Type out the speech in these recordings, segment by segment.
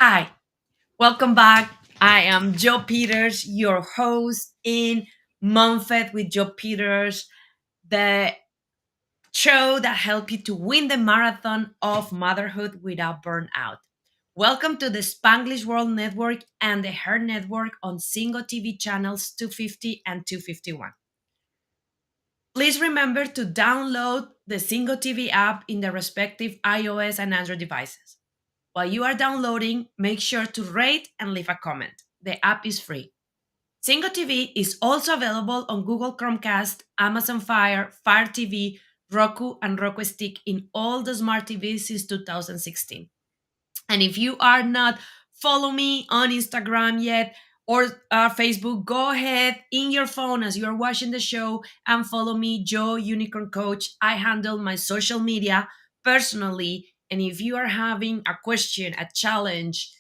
Hi, welcome back. I am Joe Peters, your host in MomFit with Joe Peters, the show that helps you to win the marathon of motherhood without burnout. Welcome to the Spanglish World Network and the Her Network on Single TV channels 250 and 251. Please remember to download the Single TV app in the respective iOS and Android devices. While you are downloading, make sure to rate and leave a comment. The app is free. Singo TV is also available on Google Chromecast, Amazon Fire, Fire TV, Roku, and Roku Stick in all the smart TVs since 2016. And if you are not follow me on Instagram yet or Facebook, go ahead in your phone as you are watching the show and follow me, Joe Unicorn Coach. I handle my social media personally. And if you are having a question, a challenge,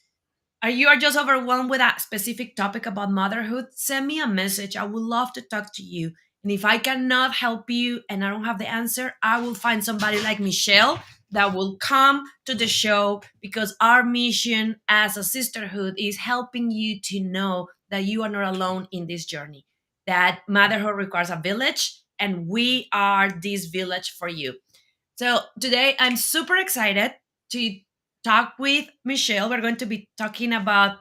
or you are just overwhelmed with a specific topic about motherhood, send me a message. I would love to talk to you. And if I cannot help you and I don't have the answer, I will find somebody like Michelle that will come to the show because our mission as a sisterhood is helping you to know that you are not alone in this journey, that motherhood requires a village, and we are this village for you. So today I'm super excited to talk with Michelle. We're going to be talking about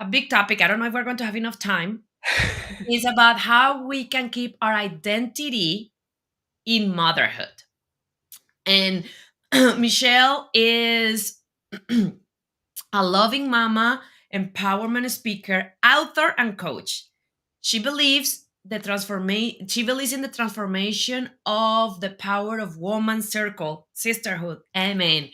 a big topic. I don't know if we're going to have enough time. It's about how we can keep our identity in motherhood. And Michelle is a loving mama, empowerment speaker, author, and coach. She believes in the transformation of the power of woman circle, sisterhood. Amen.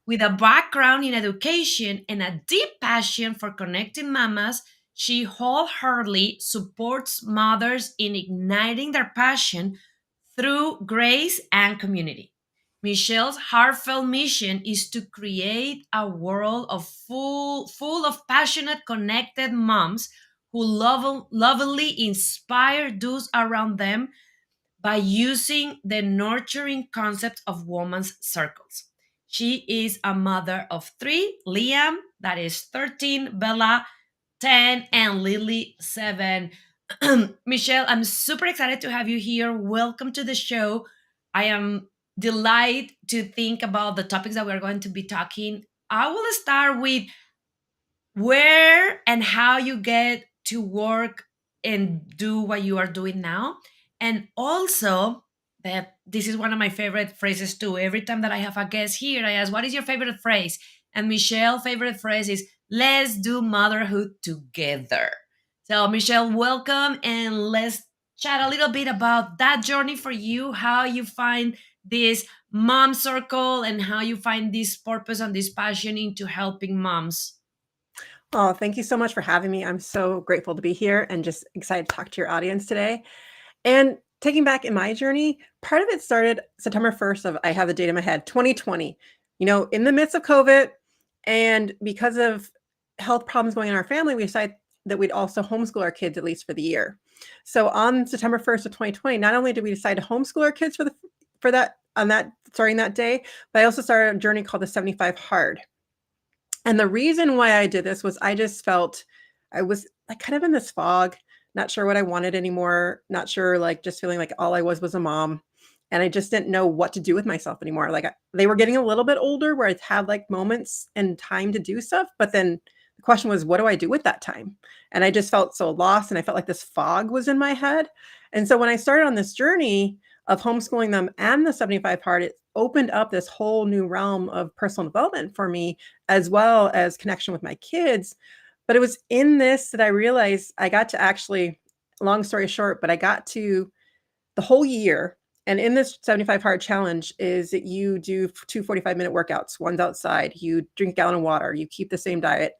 With a background in education and a deep passion for connecting mamas, she wholeheartedly supports mothers in igniting their passion through grace and community. Michelle's heartfelt mission is to create a world of full of passionate, connected moms who lovingly inspire those around them by using the nurturing concept of women's circles. She is a mother of three: Liam, that is 13, Bella, 10, and Lily, 7. Michelle, I'm super excited to have you here. Welcome to the show. I am delighted to think about the topics that we're going to be talking. I will start with where and how you get to work and do what you are doing now. And also, that this is one of my favorite phrases too. Every time that I have a guest here, I ask, what is your favorite phrase? And Michelle's favorite phrase is, let's do motherhood together. So, Michelle, welcome. And let's chat a little bit about that journey for you, how you find this mom circle and how you find this purpose and this passion into helping moms. Oh, thank you so much for having me. I'm so grateful to be here and just excited to talk to your audience today. And taking back in my journey, part of it started September 1st of I have the date in my head, 2020. In the midst of COVID and because of health problems going in our family, we decided that we'd also homeschool our kids at least for the year. So on September 1st of 2020, not only did we decide to homeschool our kids for that on that starting that day, but I also started a journey called the 75 Hard. And the reason why I did this was I just felt I was like kind of in this fog, not sure what I wanted anymore, not sure, like just feeling like all I was a mom. And I just didn't know what to do with myself anymore. They were getting a little bit older where I'd had like moments and time to do stuff. But then the question was, what do I do with that time? And I just felt so lost and I felt like this fog was in my head. And so when I started on this journey of homeschooling them and the 75 part, it opened up this whole new realm of personal development for me as well as connection with my kids. But it was in this that I realized I got to actually, long story short, but I got to the whole year. And in this 75 hard challenge is that you do two 45-minute workouts. One's outside, you drink a gallon of water, you keep the same diet,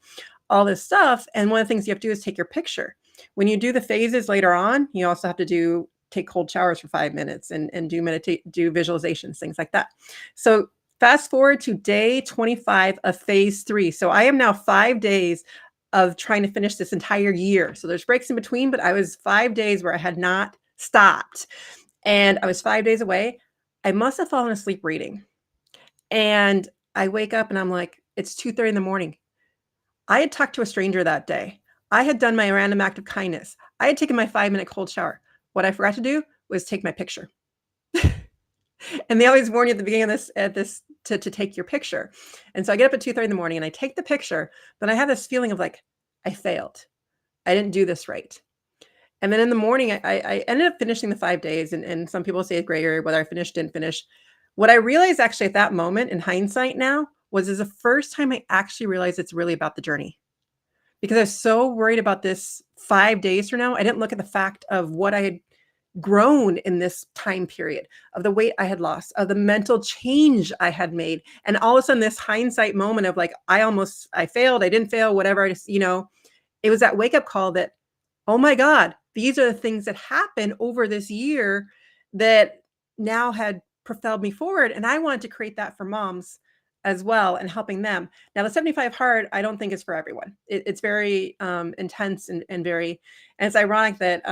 all this stuff. And one of the things you have to do is take your picture. When you do the phases later on, you also have to take cold showers for 5 minutes and do visualizations, things like that. So fast forward to day 25 of phase 3. So I am now 5 days of trying to finish this entire year. So there's breaks in between, but I was 5 days where I had not stopped. And I was 5 days away. I must have fallen asleep reading. And I wake up and I'm like, it's 2:30 in the morning. I had talked to a stranger that day. I had done my random act of kindness. I had taken my 5-minute cold shower. What I forgot to do was take my picture. And they always warn you at the beginning of this to take your picture. And so I get up at 2:30 in the morning and I take the picture, but I have this feeling of like, I failed. I didn't do this right. And then in the morning, I ended up finishing the 5 days. And some people say gray area, whether I finished, didn't finish. What I realized actually at that moment in hindsight now was is the first time I actually realized it's really about the journey. Because I was so worried about this 5 days from now, I didn't look at the fact of what I had grown in this time period, of the weight I had lost, of the mental change I had made. And all of a sudden, this hindsight moment of like, I failed, I didn't fail, whatever. It was that wake up call that, oh my God, these are the things that happened over this year that now had propelled me forward. And I wanted to create that for moms as well and helping them. Now, the 75 hard, I don't think is for everyone. It's very intense and it's ironic that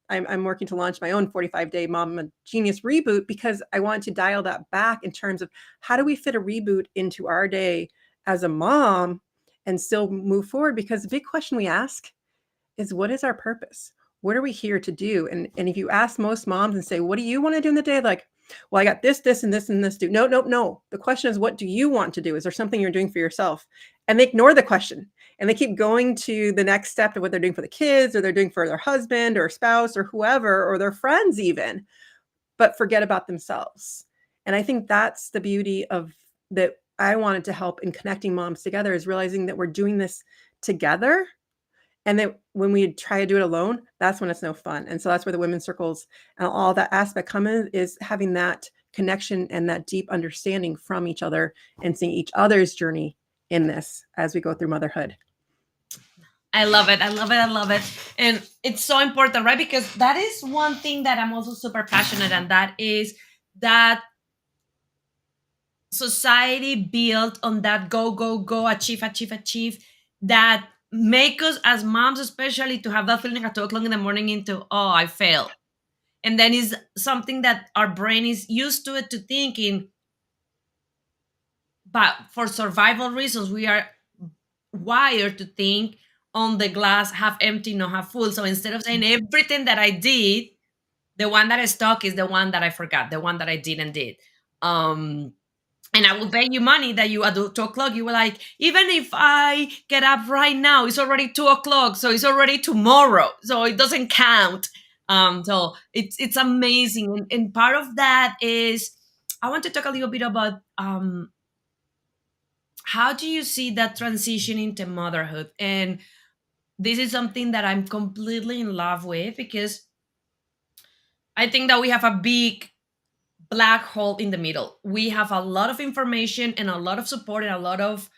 I'm working to launch my own 45-day Mom Genius reboot because I want to dial that back in terms of how do we fit a reboot into our day as a mom and still move forward? Because the big question we ask is, what is our purpose? What are we here to do? And if you ask most moms and say, what do you want to do in the day? Like, well, I got this, this, and this, and this to do. No, no, no. The question is, what do you want to do? Is there something you're doing for yourself? And they ignore the question and they keep going to the next step of what they're doing for the kids or they're doing for their husband or spouse or whoever, or their friends even, but forget about themselves. And I think that's the beauty of that I wanted to help in connecting moms together, is realizing that we're doing this together. And then when we try to do it alone, that's when it's no fun. And so that's where the women's circles and all that aspect come in, is having that connection and that deep understanding from each other and seeing each other's journey in this as we go through motherhood. I love it. I love it. I love it. And it's so important, right? Because that is one thing that I'm also super passionate, and that is that society built on that go, go, go, achieve, achieve, achieve, that make us as moms, especially, to have that feeling at 2 o'clock in the morning into, oh, I failed. And then is something that our brain is used to it, to thinking, but for survival reasons, we are wired to think on the glass half empty, not half full. So instead of saying everything that I did, the one that I stuck is the one that I forgot, the one that I didn't did. Um, and I will bet you money that you at 2 o'clock, you were like, even if I get up right now, it's already 2 o'clock. So it's already tomorrow. So it doesn't count. So it's amazing. And part of that is, I want to talk a little bit about how do you see that transition into motherhood? And this is something that I'm completely in love with, because I think that we have a big black hole in the middle. We have a lot of information and a lot of support and a lot of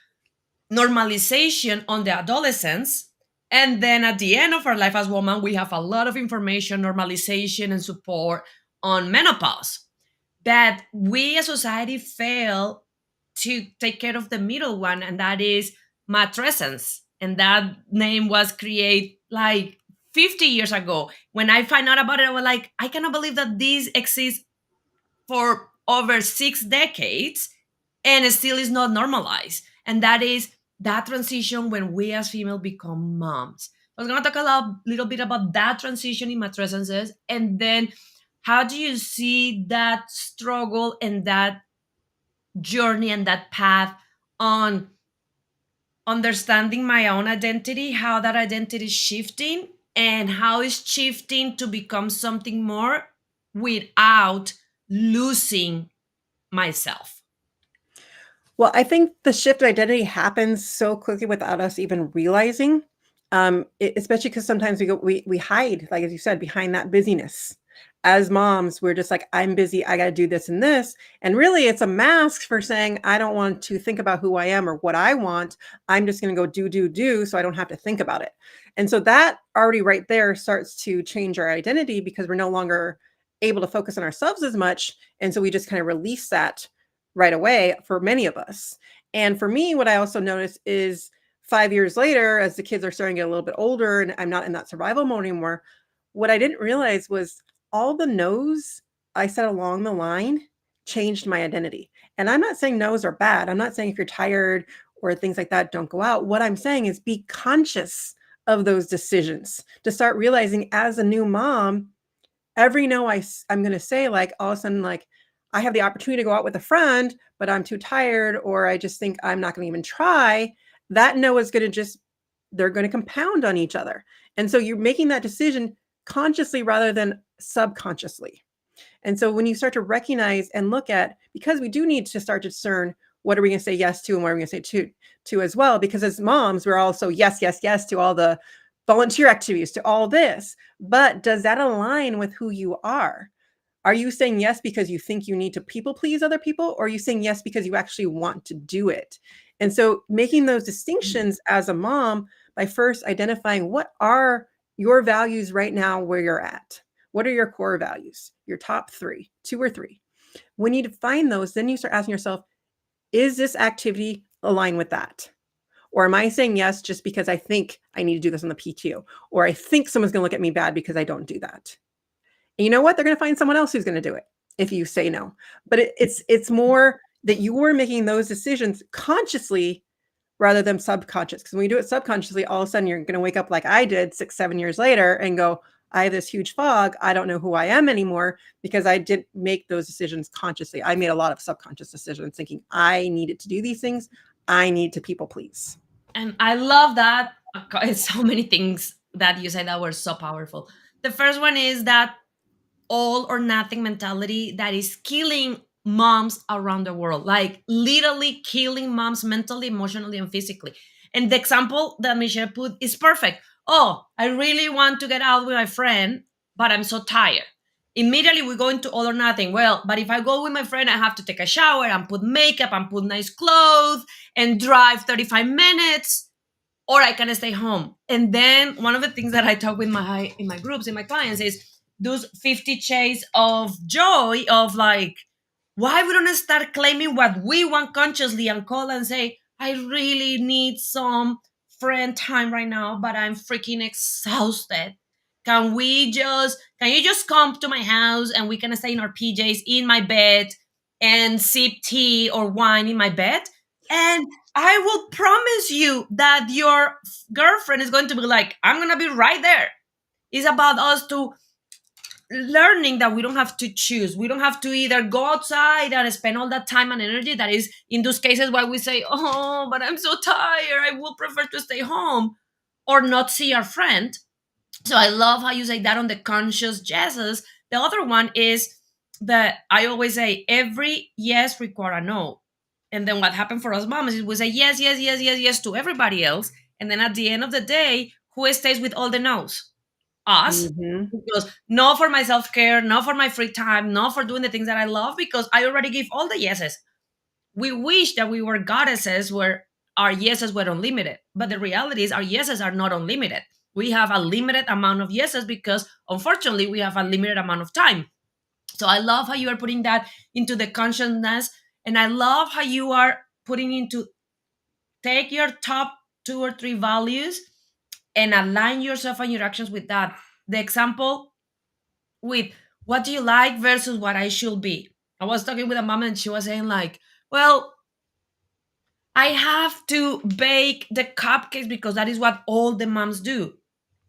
normalization on the adolescence. And then at the end of our life as women, we have a lot of information, normalization, and support on menopause. That we as society fail to take care of the middle one, and that is matrescence. And that name was created like 50 years ago. When I find out about it, I was like, I cannot believe that this exists for over 6 decades and it still is not normalized. And that is that transition when we as female become moms. I was going to talk little bit about that transition in matrescences, and then how do you see that struggle and that journey and that path on understanding my own identity, how that identity is shifting, and how it's shifting to become something more without losing myself. Well, I think the shift of identity happens so quickly without us even realizing, especially because sometimes we hide, like as you said, behind that busyness. As moms, we're just like, I'm busy, I got to do this and this. And really, it's a mask for saying, I don't want to think about who I am or what I want. I'm just going to go do, so I don't have to think about it. And so that already right there starts to change our identity, because we're no longer able to focus on ourselves as much. And so we just kind of release that right away for many of us. And for me, what I also notice is 5 years later, as the kids are starting to get a little bit older and I'm not in that survival mode anymore, what I didn't realize was all the no's I said along the line changed my identity. And I'm not saying no's are bad. I'm not saying if you're tired or things like that don't go out. What I'm saying is be conscious of those decisions, to start realizing as a new mom, every no I'm going to say, like, all of a sudden, like, I have the opportunity to go out with a friend, but I'm too tired, or I just think I'm not going to even try. That no is going to just, they're going to compound on each other. And so you're making that decision consciously rather than subconsciously. And so when you start to recognize and look at, because we do need to start to discern what are we going to say yes to and what are we going to say to as well, because as moms, we're also yes, yes, yes to all the volunteer activities, to all this. But does that align with who you are? Are you saying yes because you think you need to people please other people, or are you saying yes because you actually want to do it? And so making those distinctions as a mom by first identifying what are your values right now where you're at. What are your core values? Your top 3, 2 or 3. When you define those, then you start asking yourself, is this activity aligned with that? Or am I saying yes just because I think I need to do this on the PTO? Or I think someone's going to look at me bad because I don't do that. And you know what? They're going to find someone else who's going to do it if you say no. But it's more that you're making those decisions consciously rather than subconscious. Because when you do it subconsciously, all of a sudden you're going to wake up like I did 6, 7 years later and go, I have this huge fog. I don't know who I am anymore because I didn't make those decisions consciously. I made a lot of subconscious decisions thinking I needed to do these things. I need to people please. And I love that. It's so many things that you said that were so powerful. The first one is that all or nothing mentality that is killing moms around the world, like literally killing moms mentally, emotionally, and physically. And the example that Michelle put is perfect. Oh, I really want to get out with my friend, but I'm so tired. Immediately we go into all or nothing. Well, but if I go with my friend, I have to take a shower and put makeup and put nice clothes and drive 35 minutes, or I can stay home. And then one of the things that I talk with my in my groups, in my clients, is those 50 shades of joy of like, why we don't start claiming what we want consciously and call and say, I really need some friend time right now, but I'm freaking exhausted. Can you just come to my house and we can stay in our PJs in my bed and sip tea or wine in my bed? And I will promise you that your girlfriend is going to be like, I'm going to be right there. It's about us to learning that we don't have to choose. We don't have to either go outside and spend all that time and energy. That is, in those cases, why we say, oh, but I'm so tired. I will prefer to stay home or not see our friend. So I love how you say that on the conscious yeses. The other one is that I always say every yes require a no. And then what happened for us moms is we say yes, yes, yes, yes, yes to everybody else. And then at the end of the day, who stays with all the no's? Us. Mm-hmm. Because no for my self-care, no for my free time, no for doing the things that I love, because I already give all the yeses. We wish that we were goddesses where our yeses were unlimited. But the reality is our yeses are not unlimited. We have a limited amount of yeses because unfortunately we have a limited amount of time. So I love how you are putting that into the consciousness. And I love how you are putting into take your top 2 or 3 values and align yourself and your actions with that. The example with what do you like versus what I should be. I was talking with a mom and she was saying, like, well, I have to bake the cupcakes because that is what all the moms do.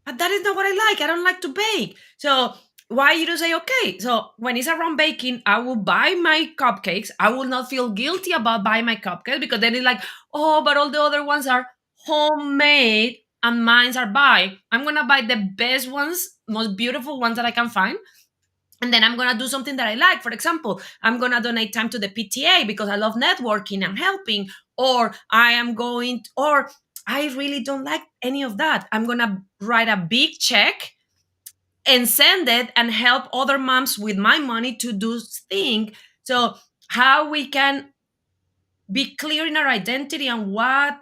But that is not what I like. I don't like to bake. So why you don't say, okay, so when it's around baking, I will buy my cupcakes. I will not feel guilty about buying my cupcakes because then it's like, oh, but all the other ones are homemade and mines are buy. I'm gonna buy the best ones, most beautiful ones that I can find. And then I'm gonna do something that I like. For example, I'm gonna donate time to the PTA because I love networking and helping, or I am going, or I really don't like any of that. I'm gonna write a big check and send it and help other moms with my money to do thing. So how we can be clear in our identity and what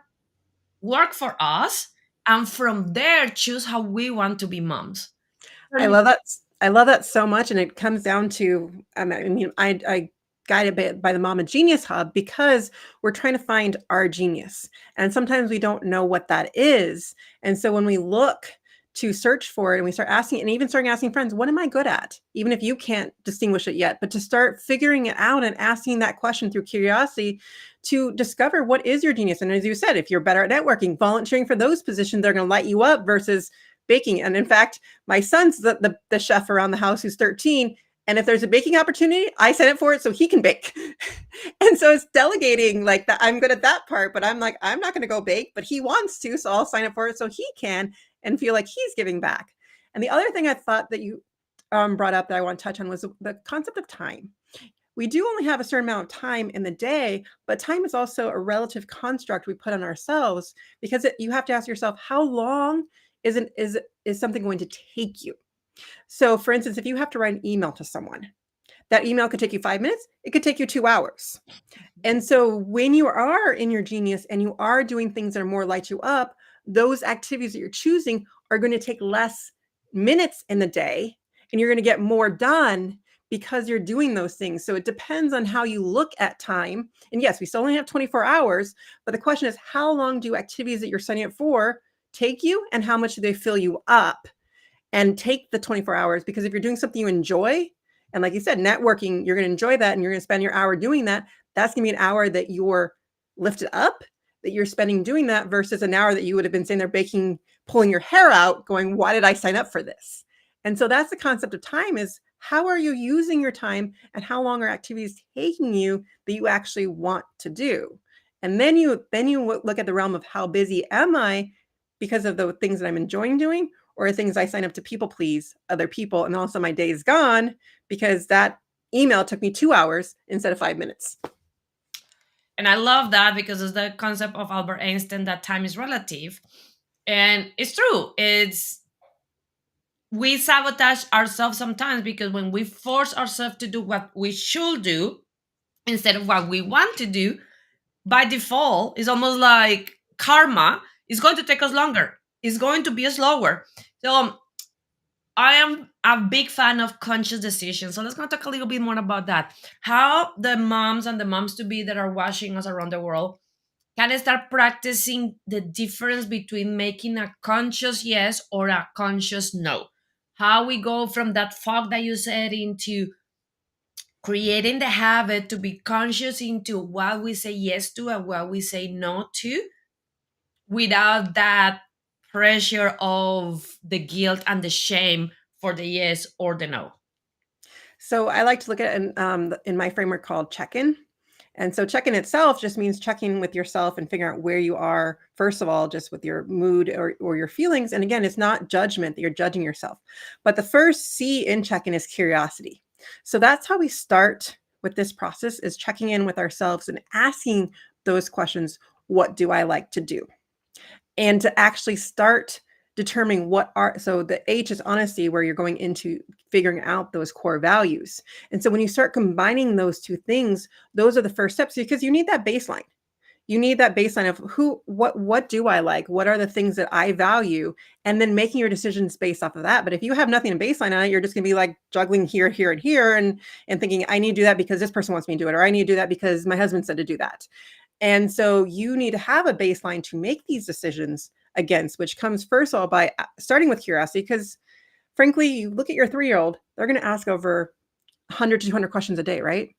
work for us, and from there choose how we want to be moms. I love that. I love that so much, and it comes down to, I mean, I guide a bit by the Mama Genius Hub because we're trying to find our genius, and sometimes we don't know what that is. And so when we look to search for it, and we start asking, and even starting asking friends, what am I good at? Even if you can't distinguish it yet, but to start figuring it out and asking that question through curiosity to discover what is your genius. And as you said, if you're better at networking, volunteering for those positions, they're going to light you up versus baking. And in fact, my son's the chef around the house who's 13. And if there's a baking opportunity, I sign up for it so he can bake. And so it's delegating like that. I'm good at that part, but I'm like, I'm not going to go bake, but he wants to. So I'll sign up for it so he can and feel like he's giving back. And the other thing I thought that you brought up that I want to touch on was the concept of time. We do only have a certain amount of time in the day, but time is also a relative construct we put on ourselves because you have to ask yourself, how long is something going to take you? So for instance, if you have to write an email to someone, that email could take you 5 minutes. It could take you 2 hours. And so when you are in your genius and you are doing things that are more light you up, those activities that you're choosing are going to take less minutes in the day and you're going to get more done because you're doing those things. So it depends on how you look at time. And yes, we still only have 24 hours, but the question is, how long do activities that you're signing up for take you and how much do they fill you up? And take the 24 hours, because if you're doing something you enjoy, and like you said, networking, you're going to enjoy that and you're going to spend your hour doing that. That's going to be an hour that you're lifted up, that you're spending doing that versus an hour that you would have been sitting there baking, pulling your hair out going, why did I sign up for this? And so that's the concept of time, is how are you using your time and how long are activities taking you that you actually want to do? And then you look at the realm of how busy am I because of the things that I'm enjoying doing, or things I sign up to people please other people. And also my day is gone because that email took me 2 hours instead of 5 minutes. And I love that because it's the concept of Albert Einstein that time is relative. And it's true. It's we sabotage ourselves sometimes because when we force ourselves to do what we should do instead of what we want to do, by default, it's almost like karma is going to take us longer. It's going to be slower. So I am a big fan of conscious decisions. So let's go talk a little bit more about that. How the moms and the moms to be that are watching us around the world can start practicing the difference between making a conscious yes or a conscious no. How we go from that fog that you said into creating the habit to be conscious into what we say yes to and what we say no to without that pressure of the guilt and the shame for the yes or the no. So I like to look at it in my framework called check-in. And so check-in itself just means checking with yourself and figuring out where you are, first of all, just with your mood or your feelings. And again, it's not judgment that you're judging yourself. But the first C in check-in is curiosity. So that's how we start with this process, is checking in with ourselves and asking those questions. What do I like to do? And to actually start determining so the H is honesty, where you're going into figuring out those core values. And so when you start combining those two things, those are the first steps, because you need that baseline. You need that baseline of what do I like? What are the things that I value? And then making your decisions based off of that. But if you have nothing to baseline on it, you're just gonna be like juggling here, here, and here and thinking, I need to do that because this person wants me to do it, or I need to do that because my husband said to do that. And so you need to have a baseline to make these decisions against, which comes first of all by starting with curiosity, because frankly, you look at your 3-year-old, they're going to ask over 100 to 200 questions a day, right?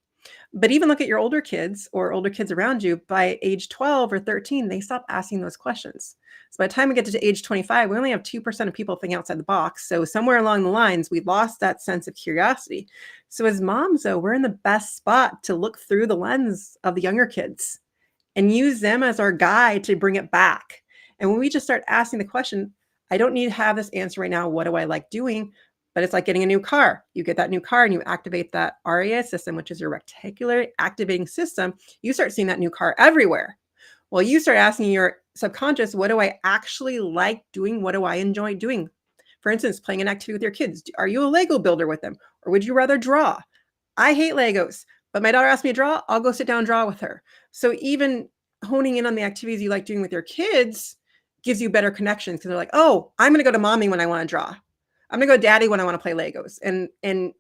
But even look at your older kids or older kids around you, by age 12 or 13, they stop asking those questions. So by the time we get to age 25, we only have 2% of people thinking outside the box. So somewhere along the lines, we lost that sense of curiosity. So as moms, though, we're in the best spot to look through the lens of the younger kids and use them as our guide to bring it back. And when we just start asking the question, I don't need to have this answer right now. What do I like doing? But it's like getting a new car. You get that new car and you activate that RAS system, which is your reticular activating system. You start seeing that new car everywhere. Well, you start asking your subconscious, what do I actually like doing? What do I enjoy doing? For instance, playing an activity with your kids. Are you a Lego builder with them? Or would you rather draw? I hate Legos, but my daughter asked me to draw. I'll go sit down and draw with her. So even honing in on the activities you like doing with your kids gives you better connections, because they're like, oh, I'm going to go to mommy when I want to draw. I'm going to go to daddy when I want to play Legos. And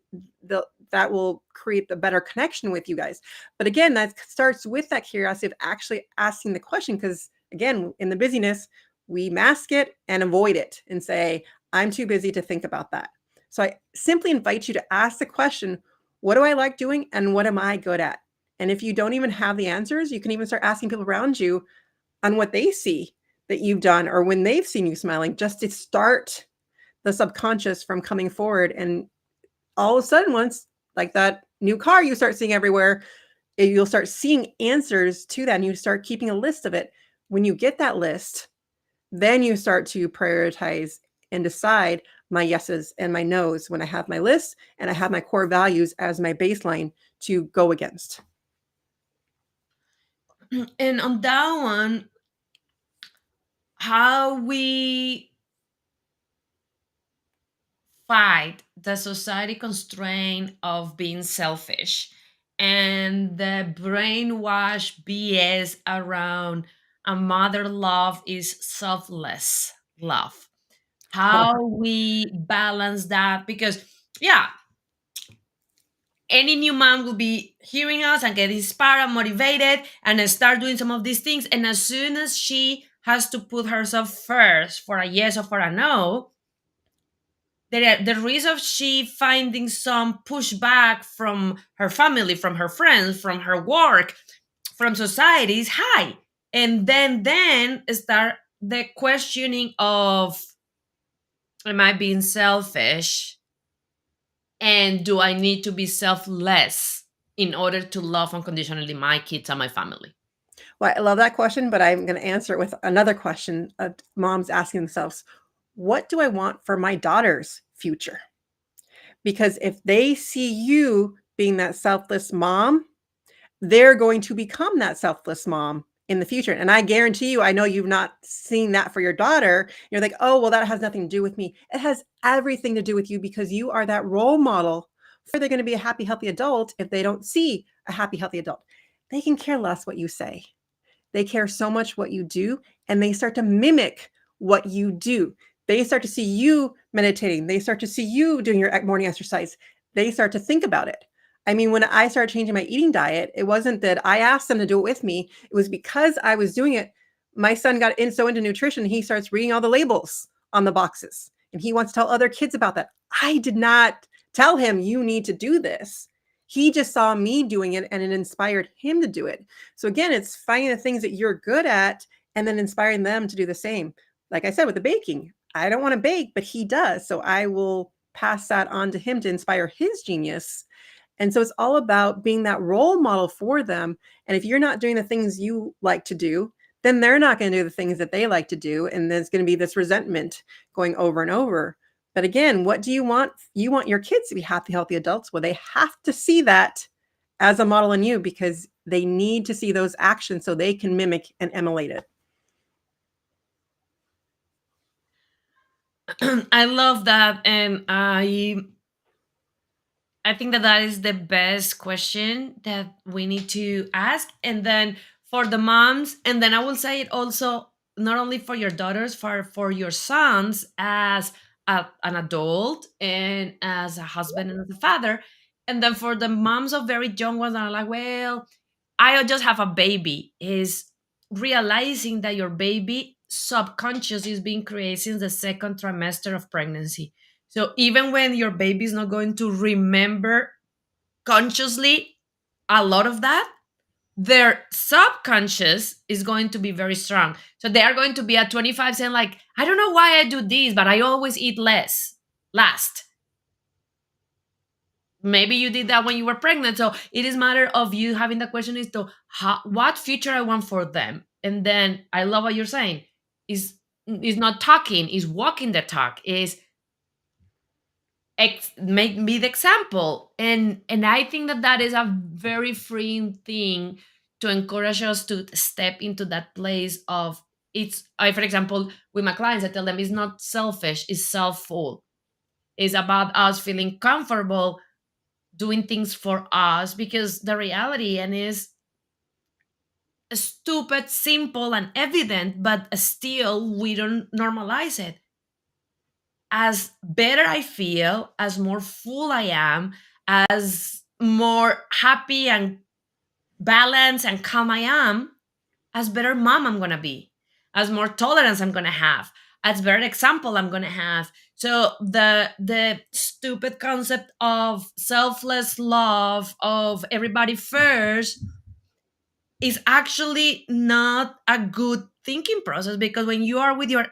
that will create the better connection with you guys. But again, that starts with that curiosity of actually asking the question, because again, in the busyness, we mask it and avoid it and say, I'm too busy to think about that. So I simply invite you to ask the question, what do I like doing and what am I good at? And if you don't even have the answers, you can even start asking people around you on what they see that you've done or when they've seen you smiling, just to start the subconscious from coming forward. And all of a sudden, once like that new car you start seeing everywhere, you'll start seeing answers to that and you start keeping a list of it. When you get that list, then you start to prioritize and decide my yeses and my nos when I have my list and I have my core values as my baseline to go against. And on that one, how we fight the society constraint of being selfish and the brainwash BS around a mother love is selfless love. How we balance that, because yeah, any new mom will be hearing us and get inspired and motivated and start doing some of these things, and as soon as she has to put herself first for a yes or for a no, the risk of she finding some pushback from her family, from her friends, from her work, from society is high. And then start the questioning of, am I being selfish? And do I need to be selfless in order to love unconditionally my kids and my family? Well, I love that question, but I'm going to answer it with another question of moms asking themselves, what do I want for my daughter's future? Because if they see you being that selfless mom, they're going to become that selfless mom in the future. And I guarantee you, I know you've not seen that for your daughter. You're like, oh, well, that has nothing to do with me. It has everything to do with you because you are that role model. They're going to be a happy, healthy adult if they don't see a happy, healthy adult. They can care less what you say. They care so much what you do, and they start to mimic what you do. They start to see you meditating. They start to see you doing your morning exercise. They start to think about it. I mean, when I started changing my eating diet, it wasn't that I asked them to do it with me. It was because I was doing it. My son got in so into nutrition, he starts reading all the labels on the boxes, and he wants to tell other kids about that. I did not tell him, you need to do this. He just saw me doing it, and it inspired him to do it. So again, it's finding the things that you're good at and then inspiring them to do the same. Like I said, with the baking, I don't want to bake, but he does. So I will pass that on to him to inspire his genius. And so it's all about being that role model for them. And if you're not doing the things you like to do, then they're not going to do the things that they like to do. And there's going to be this resentment going over and over. But again, what do you want? You want your kids to be happy, healthy adults. Well, they have to see that as a model in you because they need to see those actions so they can mimic and emulate it. I love that, and I think that that is the best question that we need to ask. And then for the moms, and then I will say it also not only for your daughters, for your sons as an adult and as a husband and as a father. And then for the moms of very young ones that are like, well, I just have a baby, is realizing that your baby subconscious is being created since the second trimester of pregnancy. So even when your baby is not going to remember consciously a lot of that, their subconscious is going to be very strong. So they are going to be at 25 saying like, I don't know why I do this, but I always eat less last. Maybe you did that when you were pregnant. So it is matter of you having the question is to what future I want for them. And then I love what you're saying is not talking, is walking the talk, is make me the example. And I think that that is a very freeing thing to encourage us to step into that place of, it's I, for example, with my clients, I tell them it's not selfish, it's self-full. It's about us feeling comfortable doing things for us, because the reality and is stupid, simple, and evident, but still we don't normalize it. As better I feel, as more full I am, as more happy and balanced and calm I am, as better mom I'm gonna be, as more tolerance I'm gonna have, as better example I'm gonna have. So the stupid concept of selfless love, of everybody first, is actually not a good thinking process, because when you are with your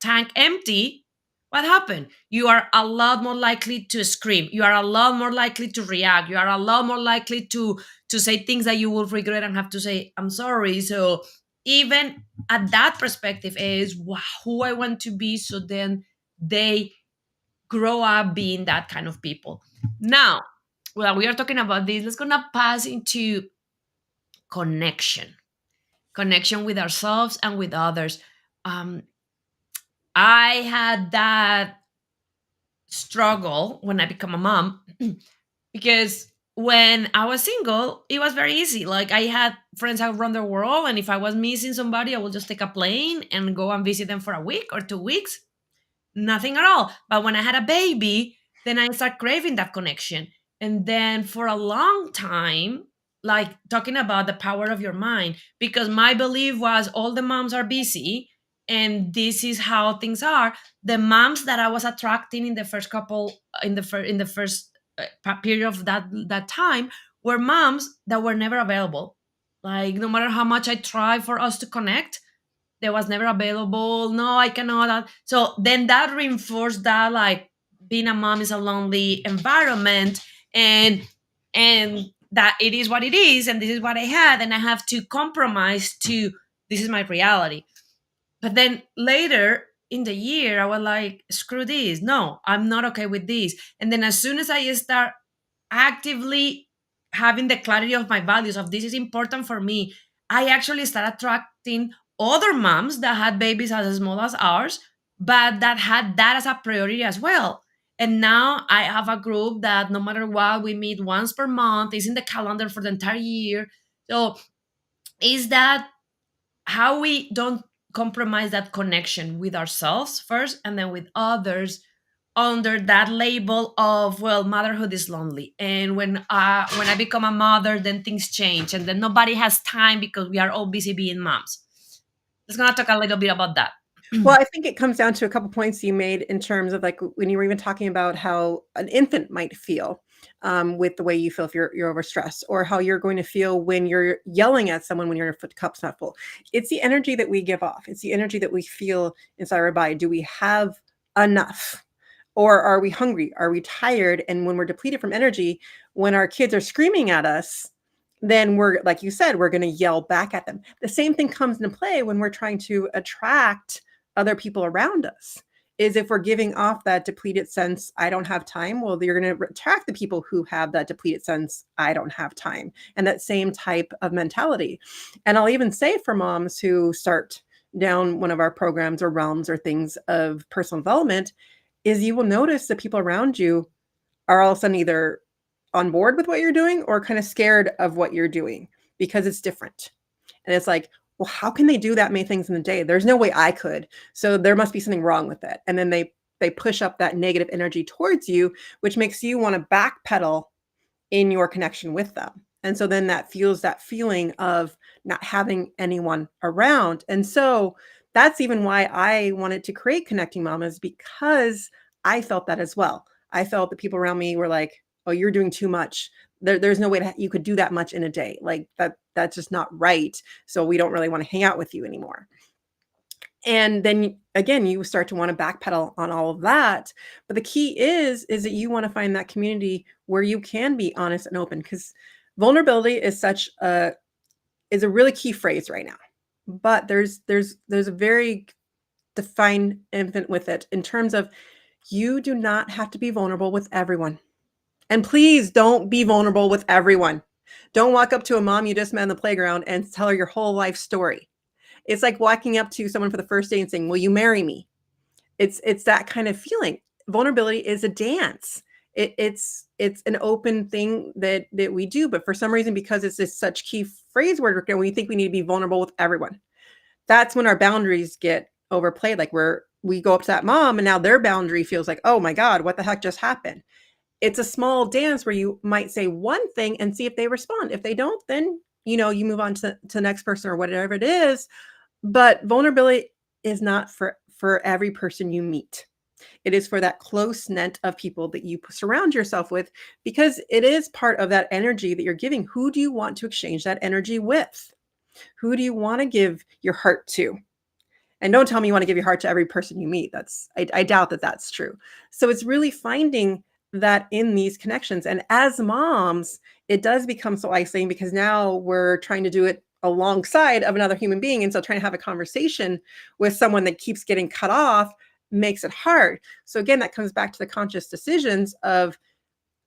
tank empty, what happened? You are a lot more likely to scream. You are a lot more likely to react. You are a lot more likely to say things that you will regret and have to say, I'm sorry. So even at that perspective is who I want to be. So then they grow up being that kind of people. Now, well, we are talking about this. Let's gonna pass into connection, connection with ourselves and with others. Um, I had that struggle when I became a mom because when I was single, it was very easy. Like I had friends around the world, and if I was missing somebody, I would just take a plane and go and visit them for a week or 2 weeks. Nothing at all. But when I had a baby, then I start craving that connection. And then for a long time, like talking about the power of your mind, because my belief was all the moms are busy and this is how things are. The moms that I was attracting in the first couple, in the first period of that time, were moms that were never available. Like no matter how much I tried for us to connect, there was never available. No, I cannot. So then that reinforced that, like being a mom is a lonely environment, and and that it is what it is, and this is what I had, and I have to compromise to this is my reality. But then later in the year, I was like, screw this. No, I'm not okay with this. And then as soon as I start actively having the clarity of my values of this is important for me, I actually start attracting other moms that had babies as small as ours, but that had that as a priority as well. And now I have a group that no matter what, we meet once per month, is in the calendar for the entire year. So is that how we don't compromise that connection with ourselves first and then with others, under that label of, well, motherhood is lonely, and when I become a mother, then things change, and then nobody has time because we are all busy being moms. Let's gonna talk a little bit about that. Well, I think it comes down to a couple points you made in terms of, like, when you were even talking about how an infant might feel, with the way you feel if you're overstressed, or how you're going to feel when you're yelling at someone when your foot cup's not full. It's the energy that we give off. It's the energy that we feel inside our body. Do we have enough? Or are we hungry? Are we tired? And when we're depleted from energy, when our kids are screaming at us, then we're, like you said, we're going to yell back at them. The same thing comes into play when we're trying to attract other people around us. Is if we're giving off that depleted sense, I don't have time, well, you're going to attract the people who have that depleted sense, I don't have time, and that same type of mentality. And I'll even say for moms who start down one of our programs or realms or things of personal development, is you will notice that people around you are all of a sudden either on board with what you're doing or kind of scared of what you're doing because it's different. And it's like, well, how can they do that many things in a day? There's no way I could. So there must be something wrong with it. And then they push up that negative energy towards you, which makes you want to backpedal in your connection with them. And so then that fuels that feeling of not having anyone around. And so that's even why I wanted to create Connecting Mamas, because I felt that as well. I felt that people around me were like, oh, you're doing too much. There's no way you could do that much in a day. Like that's just not right. So we don't really want to hang out with you anymore. And then again, you start to want to backpedal on all of that. But the key is that you want to find that community where you can be honest and open, because vulnerability is a really key phrase right now. But there's a very defined infant with it in terms of, you do not have to be vulnerable with everyone. And please don't be vulnerable with everyone. Don't walk up to a mom you just met in the playground and tell her your whole life story. It's like walking up to someone for the first day and saying, "Will you marry me?" It's that kind of feeling. Vulnerability is a dance. It's an open thing that we do, but for some reason, because it's this such key phrase word, we think we need to be vulnerable with everyone. That's when our boundaries get overplayed. Like we go up to that mom and now their boundary feels like, oh my God, what the heck just happened? It's a small dance where you might say one thing and see if they respond. If they don't, then you move on to the next person or whatever it is. But vulnerability is not for every person you meet. It is for that close net of people that you surround yourself with, because it is part of that energy that you're giving. Who do you want to exchange that energy with? Who do you want to give your heart to? And don't tell me you want to give your heart to every person you meet. I doubt that that's true. So it's really finding that in these connections. And as moms, it does become so isolating because now we're trying to do it alongside of another human being. And so trying to have a conversation with someone that keeps getting cut off makes it hard. So again, that comes back to the conscious decisions of,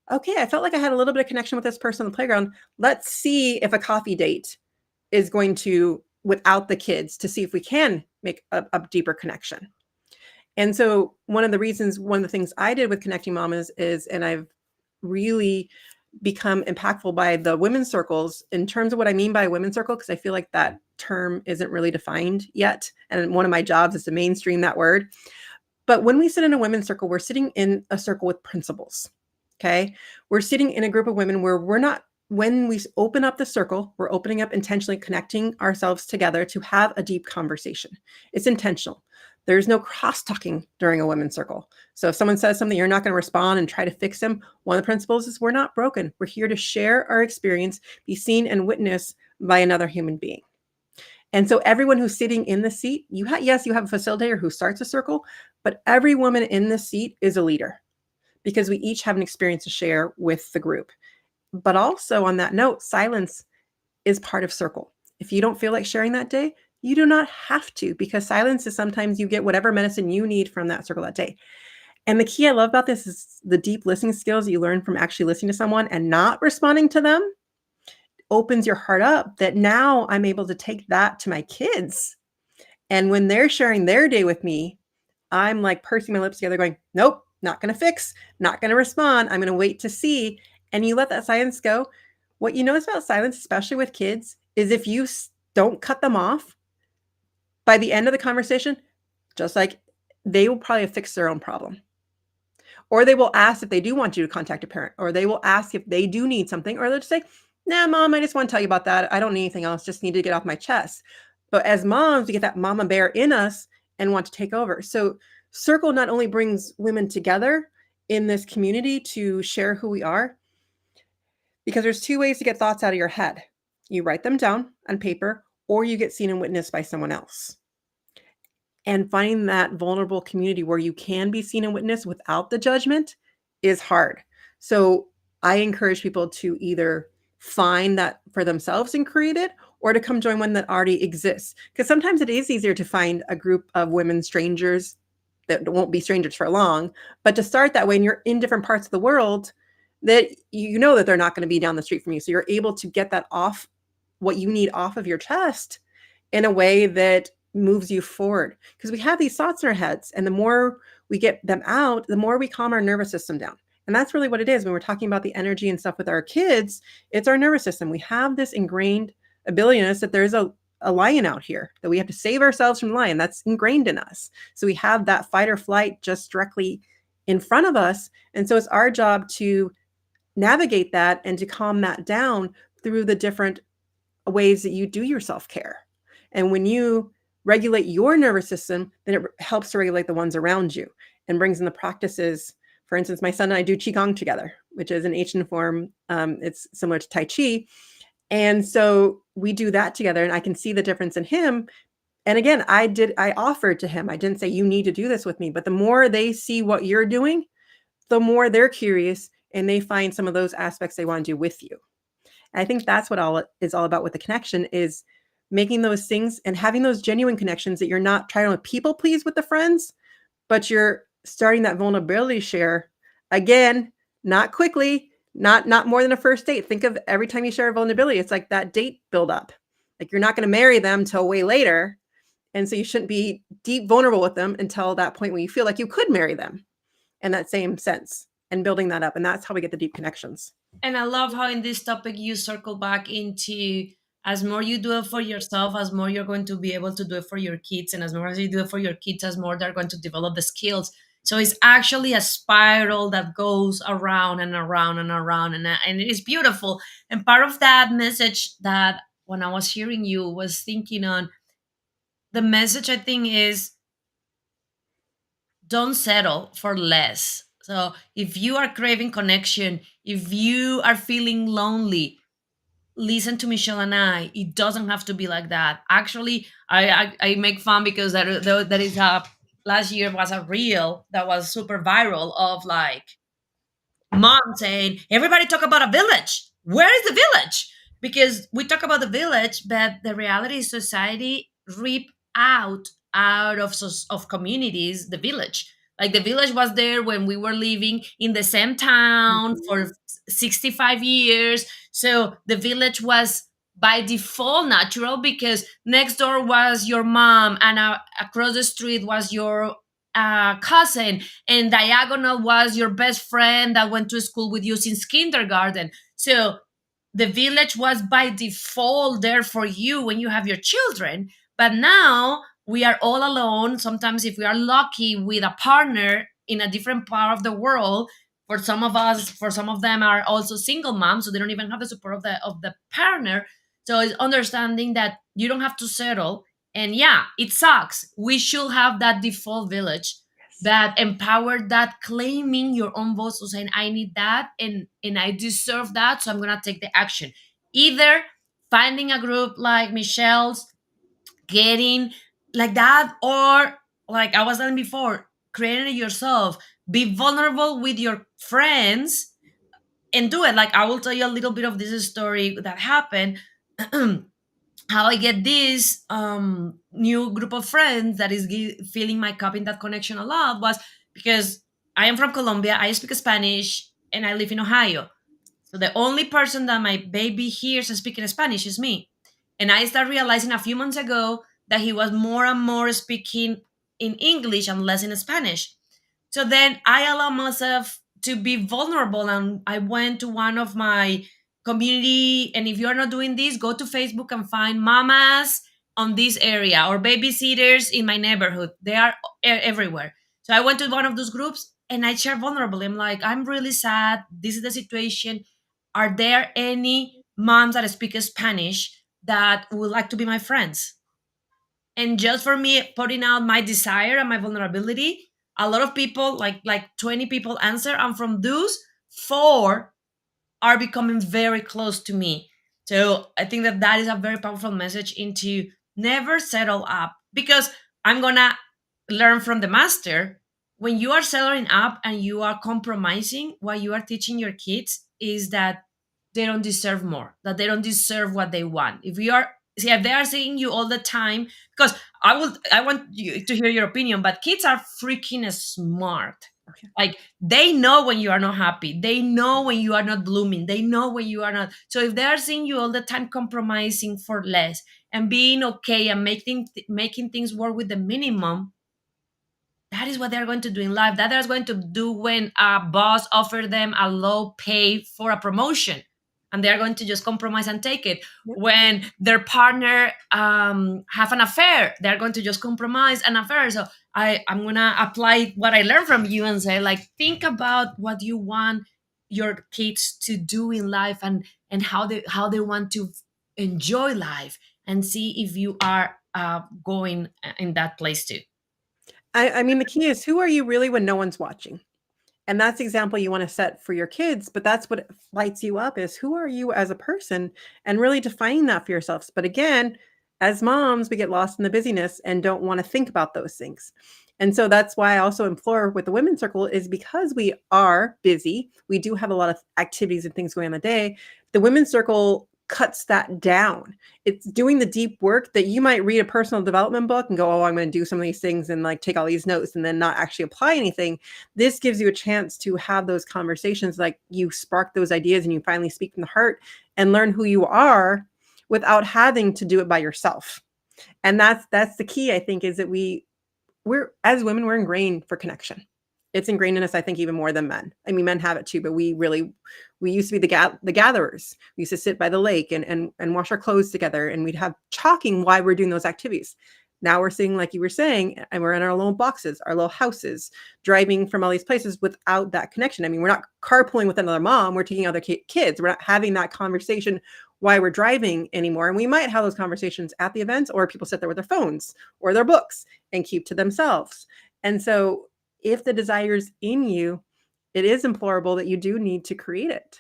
okay, I felt like I had a little bit of connection with this person on the playground. Let's see if a coffee date is going to, without the kids, to see if we can make a deeper connection. And so one of the things I did with Connecting Mamas is, and I've really become impactful by the women's circles in terms of what I mean by a women's circle, because I feel like that term isn't really defined yet. And one of my jobs is to mainstream that word. But when we sit in a women's circle, we're sitting in a circle with principles. Okay. We're sitting in a group of women where we're not, when we open up the circle, we're opening up intentionally, connecting ourselves together to have a deep conversation. It's intentional. There's no cross talking during a women's circle. So if someone says something, you're not going to respond and try to fix them. One of the principles is we're not broken. We're here to share our experience, be seen and witnessed by another human being. And so everyone who's sitting in the seat, yes, you have a facilitator who starts a circle, but every woman in the seat is a leader because we each have an experience to share with the group. But also on that note, silence is part of circle. If you don't feel like sharing that day, you do not have to, because silence is sometimes you get whatever medicine you need from that circle that day. And the key I love about this is the deep listening skills you learn from actually listening to someone and not responding to them opens your heart up, that now I'm able to take that to my kids. And when they're sharing their day with me, I'm like pursing my lips together going, nope, not going to fix, not going to respond. I'm going to wait to see. And you let that silence go. What you notice about silence, especially with kids, is if you don't cut them off by the end of the conversation, just like they will probably fix their own problem. Or they will ask if they do want you to contact a parent, or they will ask if they do need something, or they'll just say, nah, mom, I just want to tell you about that. I don't need anything else. Just need to get off my chest. But as moms, we get that mama bear in us and want to take over. So Circle not only brings women together in this community to share who we are, because there's two ways to get thoughts out of your head. You write them down on paper, or you get seen and witnessed by someone else. And finding that vulnerable community where you can be seen and witnessed without the judgment is hard. So I encourage people to either find that for themselves and create it, or to come join one that already exists. Because sometimes it is easier to find a group of women strangers that won't be strangers for long, but to start that way, and you're in different parts of the world, that you know that they're not going to be down the street from you. So you're able to get that off, what you need off of your chest, in a way that moves you forward. Because we have these thoughts in our heads, and the more we get them out, the more we calm our nervous system down. And that's really what it is when we're talking about the energy and stuff with our kids. It's our nervous system. We have this ingrained ability in us that there's a lion out here, that we have to save ourselves from the lion. That's ingrained in us. So we have that fight or flight just directly in front of us. And so it's our job to navigate that and to calm that down through the different ways that you do your self-care. And when you regulate your nervous system, then it helps to regulate the ones around you and brings in the practices. For instance, my son and I do Qigong together, which is an ancient form. It's similar to Tai Chi. And so we do that together, and I can see the difference in him. And again, I offered to him, I didn't say you need to do this with me, but the more they see what you're doing, the more they're curious and they find some of those aspects they want to do with you. And I think that's what all is all about with the connection, is making those things and having those genuine connections, that you're not trying to people please with the friends, but you're starting that vulnerability share. Again, not quickly, not more than a first date. Think of every time you share a vulnerability, it's like that date build up. Like you're not going to marry them till way later. And so you shouldn't be deep vulnerable with them until that point when you feel like you could marry them in that same sense, and building that up. And that's how we get the deep connections. And I love how in this topic you circle back into, as more you do it for yourself, as more you're going to be able to do it for your kids. And as more as you do it for your kids, as more they're going to develop the skills. So it's actually a spiral that goes around and around and around. And it is beautiful. And part of that message that when I was hearing you was thinking on, the message I think is don't settle for less. So if you are craving connection, if you are feeling lonely, listen to Michelle and I. It doesn't have to be like that. Actually, I make fun because that is a last year was a reel that was super viral of like mom saying, everybody talk about a village. Where is the village? Because we talk about the village, but the reality is society rip out of of communities the village. Like the village was there when we were living in the same town Mhm. for 65 years. So the village was by default natural because next door was your mom and across the street was your cousin, and diagonal was your best friend that went to school with you since kindergarten. So the village was by default there for you when you have your children. But now we are all alone. Sometimes, if we are lucky with a partner in a different part of the world, for some of us, for some of them are also single moms, so they don't even have the support of the partner. So it's understanding that you don't have to settle. And yeah, it sucks. We should have that default village Yes. that empowered, that claiming your own voice, so saying I need that and I deserve that, so I'm gonna take the action. Either finding a group like Michelle's, getting like that, or like I was telling before, creating it yourself. Be vulnerable with your friends and do it. Like I will tell you a little bit of this story that happened. How I get this new group of friends that is filling my cup in that connection a lot was because I am from Colombia, I speak Spanish, and I live in Ohio. So the only person that my baby hears speaking Spanish is me. And I started realizing a few months ago that he was more and more speaking in English and less in Spanish. So then I allow myself to be vulnerable, and I went to one of my community. And if you're not doing this, go to Facebook and find mamas on this area or babysitters in my neighborhood. They are everywhere. So I went to one of those groups and I share vulnerably. I'm like, I'm really sad. This is the situation. Are there any moms that speak Spanish that would like to be my friends? And just for me putting out my desire and my vulnerability, a lot of people, like 20 people answer, and from those, four are becoming very close to me. So I think that that is a very powerful message into never settle up, because I'm gonna learn from the master. When you are settling up and you are compromising, what you are teaching your kids is that they don't deserve more, that they don't deserve what they want. If you are, see, if they are saying you all the time, because I want you to hear your opinion, but kids are freaking smart. Okay. Like they know when you are not happy, they know when you are not blooming, they know when you are not. So if they are seeing you all the time compromising for less and being okay and making things work with the minimum, that is what they're going to do in life. That they're going to do when a boss offer them a low pay for a promotion, and they're going to just compromise and take it. Yep. When their partner have an affair, they're going to just compromise an affair. So I'm gonna apply what I learned from you and say, like, think about what you want your kids to do in life, and how they want to enjoy life, and see if you are going in that place too. I mean, the key is, who are you really when no one's watching? And that's the example you want to set for your kids, but that's what lights you up, is who are you as a person, and really defining that for yourselves. But again, as moms, we get lost in the busyness and don't want to think about those things. And so that's why I also implore with the women's circle, is because we are busy. We do have a lot of activities and things going on the day. The women's circle cuts that down. It's doing the deep work that you might read a personal development book and go, oh, I'm going to do some of these things and like take all these notes and then not actually apply anything. This gives you a chance to have those conversations, like you spark those ideas and you finally speak from the heart and learn who you are without having to do it by yourself. And that's the key, I think, is that we're, as women, we're ingrained for connection. It's ingrained in us, I think, even more than men. I mean, men have it too, but we used to be the gatherers. We used to sit by the lake and wash our clothes together, and we'd have talking while we're doing those activities. Now we're sitting, like you were saying, and we're in our little boxes, our little houses, driving from all these places without that connection. I mean, we're not carpooling with another mom. We're taking other kids. We're not having that conversation while we're driving anymore. And we might have those conversations at the events, or people sit there with their phones or their books and keep to themselves. And so if the desire's in you, it is implorable that you do need to create it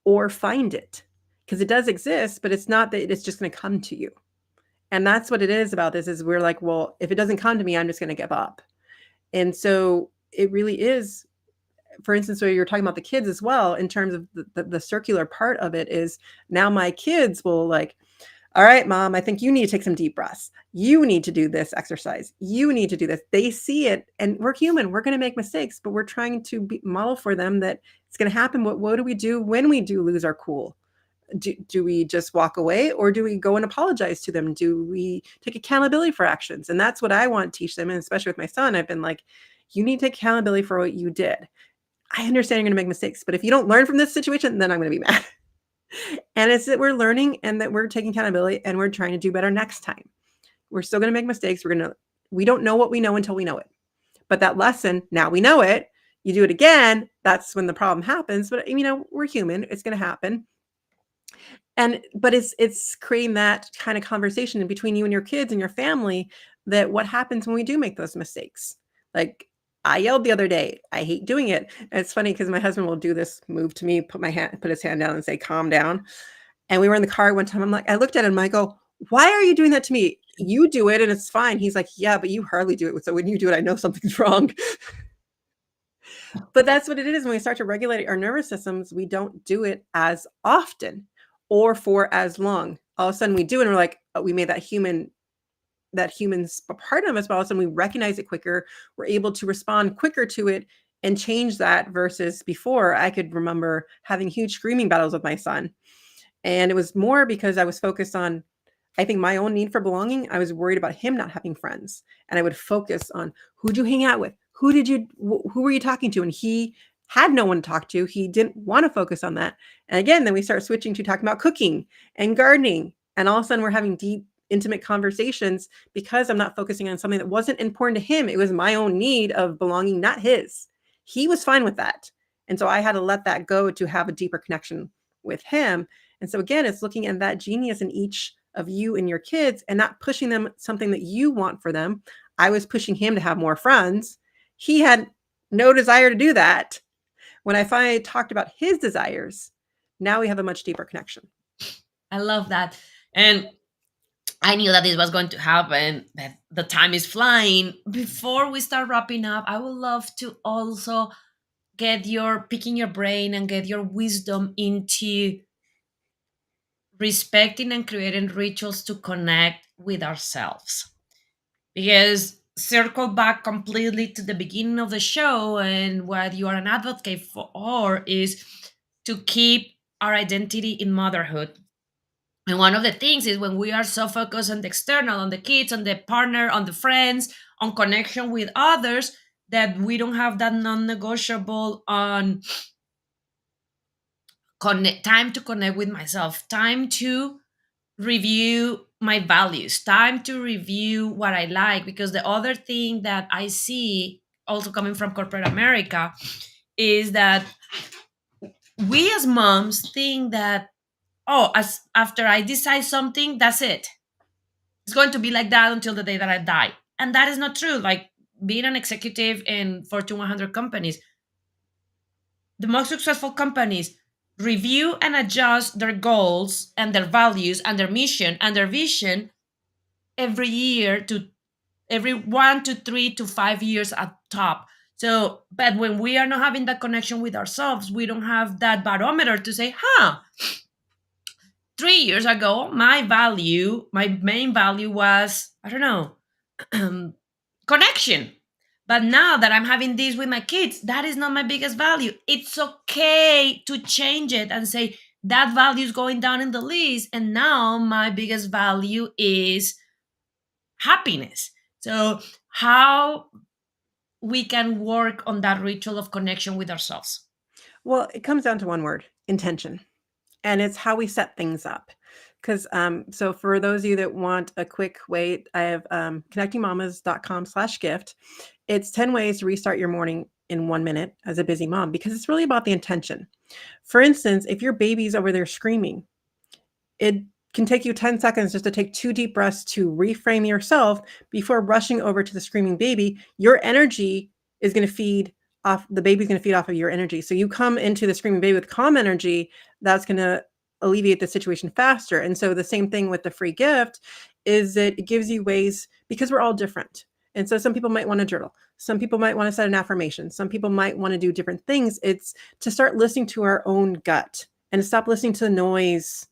or find it, because it does exist, but it's not that it's just going to come to you. And that's what it is about this, is we're like, well, if it doesn't come to me, I'm just going to give up. And so it really is, for instance, where you're talking about the kids as well, in terms of the circular part of it, is now my kids will like, all right, mom, I think you need to take some deep breaths. You need to do this exercise. You need to do this. They see it, and we're human. We're going to make mistakes, but we're trying to model for them that it's going to happen. What do we do when we do lose our cool? Do we just walk away, or do we go and apologize to them? Do we take accountability for actions? And that's what I want to teach them. And especially with my son, I've been like, you need to take accountability for what you did. I understand you're going to make mistakes, but if you don't learn from this situation, then I'm going to be mad. And it's that we're learning and that we're taking accountability and we're trying to do better next time. We're still going to make mistakes. We don't know what we know until we know it. But that lesson, now we know it, you do it again, that's when the problem happens. But we're human. It's going to happen. But it's creating that kind of conversation in between you and your kids and your family, that what happens when we do make those mistakes. Like, I yelled the other day. I hate doing it. And it's funny because my husband will do this move to me, put his hand down and say, calm down. And we were in the car one time. I looked at him, I go, why are you doing that to me? You do it and it's fine. He's like, yeah, but you hardly do it. So when you do it, I know something's wrong. But that's what it is. When we start to regulate our nervous systems, we don't do it as often or for as long. All of a sudden we do, and we're like, oh, we made that human part of us, but all of a sudden we recognize it quicker. We're able to respond quicker to it and change that, versus before I could remember having huge screaming battles with my son. And it was more because I was focused on, I think, my own need for belonging. I was worried about him not having friends. And I would focus on, who'd you hang out with? Who were you talking to? And he had no one to talk to. He didn't want to focus on that. And again, then we start switching to talking about cooking and gardening. And all of a sudden we're having deep, intimate conversations because I'm not focusing on something that wasn't important to him. It was my own need of belonging, not his. He was fine with that. And so I had to let that go to have a deeper connection with him. And so again, it's looking at that genius in each of you and your kids and not pushing them something that you want for them. I was pushing him to have more friends. He had no desire to do that. When I finally talked about his desires, now we have a much deeper connection. I love that. And I knew that this was going to happen, that the time is flying. Before we start wrapping up, I would love to also picking your brain and get your wisdom into respecting and creating rituals to connect with ourselves. Because circle back completely to the beginning of the show, and what you are an advocate for is to keep our identity in motherhood. And one of the things is, when we are so focused on the external, on the kids, on the partner, on the friends, on connection with others, that we don't have that non-negotiable on time to connect with myself, time to review my values, time to review what I like. Because the other thing that I see, also coming from corporate America, is that we as moms think that, oh, as after I decide something, that's it. It's going to be like that until the day that I die. And that is not true. Like, being an executive in Fortune 100 companies, the most successful companies review and adjust their goals and their values and their mission and their vision every year, to every 1 to 3 to 5 years at top. So, but when we are not having that connection with ourselves, we don't have that barometer to say, 3 years ago, my main value was, I don't know, connection. But now that I'm having this with my kids, that is not my biggest value. It's okay to change it and say that value is going down in the list. And now my biggest value is happiness. So, how we can work on that ritual of connection with ourselves? Well, it comes down to one word: intention. And it's how we set things up. Because so for those of you that want a quick way, I have connectingmamas.com/gift. It's 10 ways to restart your morning in 1 minute as a busy mom, because it's really about the intention. For instance, if your baby's over there screaming, it can take you 10 seconds just to take 2 deep breaths to reframe yourself before rushing over to the screaming baby. Your energy is going to feed off, the baby's going to feed off of your energy. So you come into the screaming baby with calm energy, that's going to alleviate the situation faster. And so the same thing with the free gift is that it gives you ways, because we're all different. And so some people might want to journal. Some people might want to set an affirmation. Some people might want to do different things. It's to start listening to our own gut and stop listening to the noise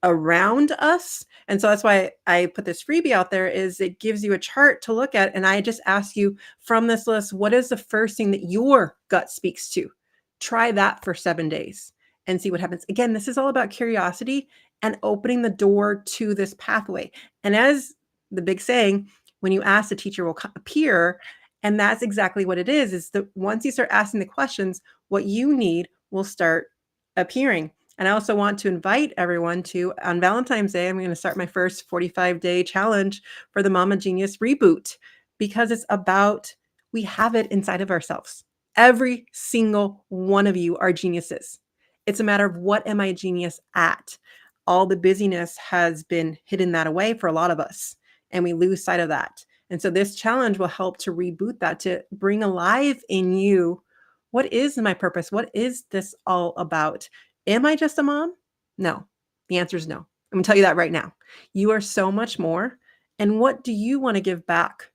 around us. And so that's why I put this freebie out there, is it gives you a chart to look at. And I just ask you from this list, what is the first thing that your gut speaks to? Try that for 7 days and see what happens. Again, this is all about curiosity and opening the door to this pathway. And as the big saying, when you ask, the teacher will appear. And that's exactly what it is that once you start asking the questions, what you need will start appearing. And I also want to invite everyone to, on Valentine's Day, I'm going to start my first 45-day challenge for the Mama Genius Reboot, because it's about, we have it inside of ourselves. Every single one of you are geniuses. It's a matter of, what am I genius at? All the busyness has been hidden that away for a lot of us, and we lose sight of that. And so this challenge will help to reboot that, to bring alive in you, what is my purpose? What is this all about? Am I just a mom? No. The answer is no. I'm going to tell you that right now. You are so much more. And what do you want to give back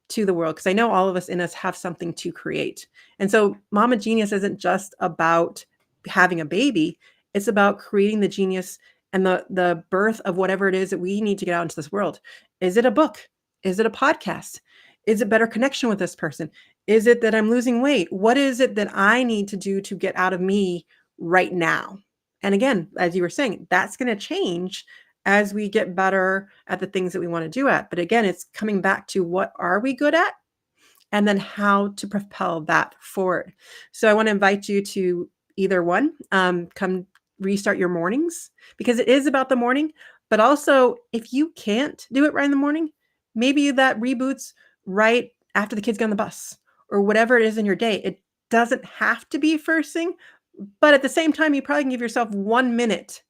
to the world? Because I know all of us in us have something to create. And so Mama Genius isn't just about having a baby. It's about creating the genius and the birth of whatever it is that we need to get out into this world. Is it a book? Is it a podcast? Is it better connection with this person? Is it that I'm losing weight? What is it that I need to do to get out of me right now? And again, as you were saying, that's going to change as we get better at the things that we want to do at. But again, it's coming back to, what are we good at? And then how to propel that forward. So I want to invite you to either one, come restart your mornings, because it is about the morning. But also, if you can't do it right in the morning, maybe that reboots right after the kids get on the bus, or whatever it is in your day. It doesn't have to be first thing, but at the same time, you probably can give yourself 1 minute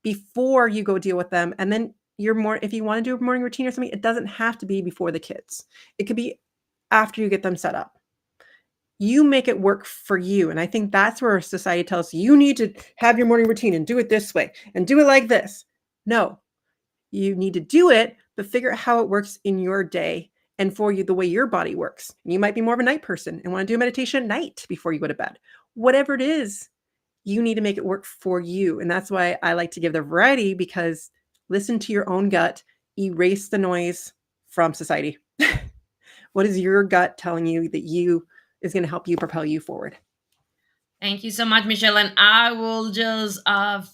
before you go deal with them. And then if you want to do a morning routine or something, it doesn't have to be before the kids. It could be after you get them set up. You make it work for you. And I think that's where society tells you need to have your morning routine and do it this way and do it like this. No, you need to do it, but figure out how it works in your day and for you, the way your body works. You might be more of a night person and want to do meditation at night before you go to bed. Whatever it is, you need to make it work for you. And that's why I like to give the variety, because listen to your own gut, erase the noise from society. What is your gut telling you that is going to help you propel you forward? Thank you so much, Michelle. And I will just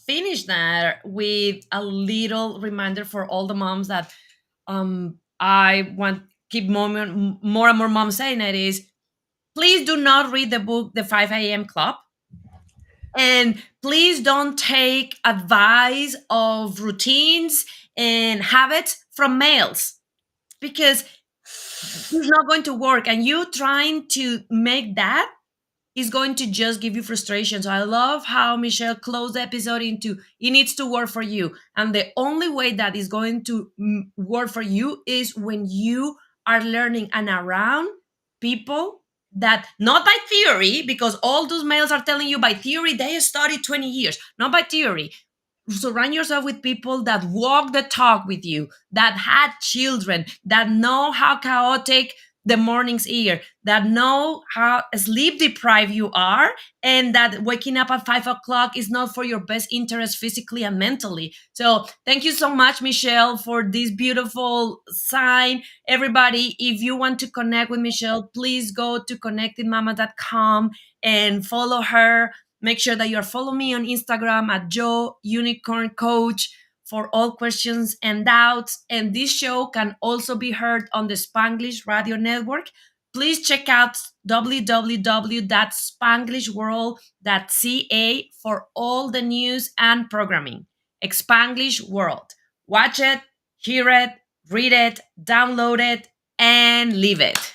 finish that with a little reminder for all the moms that I want keep more and more moms saying it is, please do not read the book, The 5 a.m. Club. And please don't take advice of routines and habits from males, because it's not going to work. And you trying to make that is going to just give you frustration. So I love how Michelle closed the episode into, it needs to work for you. And the only way that is going to work for you is when you are learning and around people that, not by theory, because all those males are telling you by theory, they studied 20 years, not by theory. Surround yourself with people that walk the talk with you, that had children, that know how chaotic the mornings here, that know how sleep deprived you are, and that waking up at 5 o'clock is not for your best interest physically and mentally. So thank you so much, Michelle, for this beautiful sign. Everybody, if you want to connect with Michelle, please go to connectedmama.com and follow her. Make sure that you're following me on Instagram at Joe Unicorn Coach for all questions and doubts. And this show can also be heard on the Spanglish Radio Network. Please check out www.spanglishworld.ca for all the news and programming. Spanglish World. Watch it, hear it, read it, download it, and leave it.